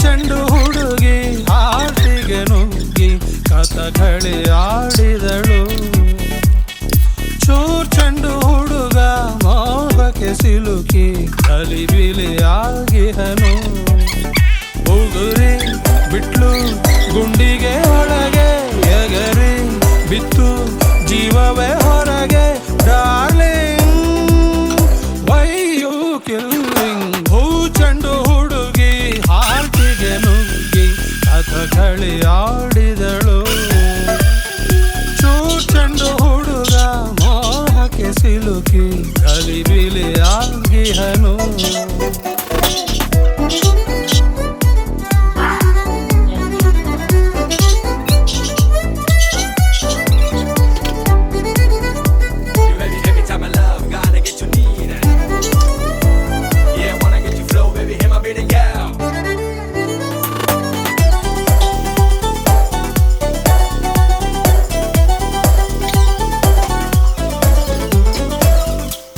ಚೆಂಡು ಹುಡುಗಿ ಹಾಟಿಗೆ ನುಗ್ಗಿ ಕಥಕಳಿ ಆಡಿದಳು. ಚೂರ್ ಚೆಂಡು ಹುಡುಗ ಮೋಹಕ್ಕೆ ಸಿಲುಕಿ ಕಲಿಬಿಲಿಯಾಗಿಹನು. ಉಗುರಿ ಬಿಟ್ಲು ಗುಂಡಿಗೆ ಒಳಗೆ ಎಗರಿ ಬಿತ್ತು ಜೀವವೇ ಹೊರಗೆ. Darling why you killing. ಹೂ ಚೆಂಡು ಹುಡುಗಿ ಹಾರ್ಟಿಗೆ ನುಗ್ಗಿ ಕಥಕಳಿ ಆಡಿದಳು. ಚೂರ್ ಚೆಂಡು ಹುಡುಗ ಮೋಹಕ್ಕೆ ಸಿಲುಕಿ ಕಲಿಬಿಲಿಯಾಗಿಹನು.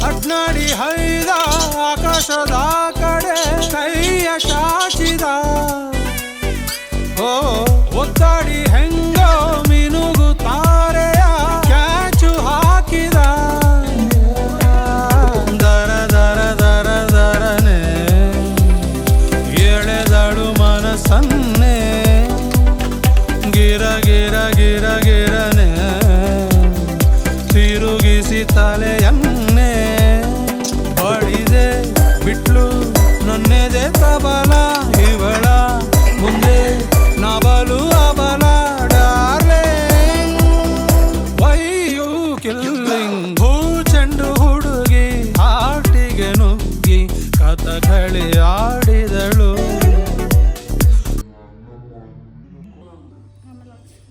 ಅಡ್ನಾಡಿ ಹೈದ ಆಕಾಶದ ಕಡೆ ಕೈಯ ಚಾಚಿದ. ಓ ಒತ್ತಾಡಿ ಹೆಂಗೋ ಮಿನುಗು ತಾರೆಯ ಕ್ಯಾಚು ಹಾಕಿದ. ದರ ದರ ದರ ದರನೆ ಎಳೆದಳು ಮನಸ್ಸನ್ನೇ. ಗಿರ ಗಿರ ಗಿರ ಗಿರನೆ ತಿರುಗಿಸಿ ತಲೆಯನ್ನೇ. ಬಡಿದೆ ಬಿಟ್ಲು ನನ್ನೆದೆ ತಬಲ ಇವಳ ಮುಂದೆ ನಬಲು ಅಬಲ. Darling why you killing. ಹೂ ಚೆಂಡು ಹುಡುಗಿ ಹಾಟಿಗೆ ನುಗ್ಗಿ ಕಥಕಳಿ ಆಡಿದಳು.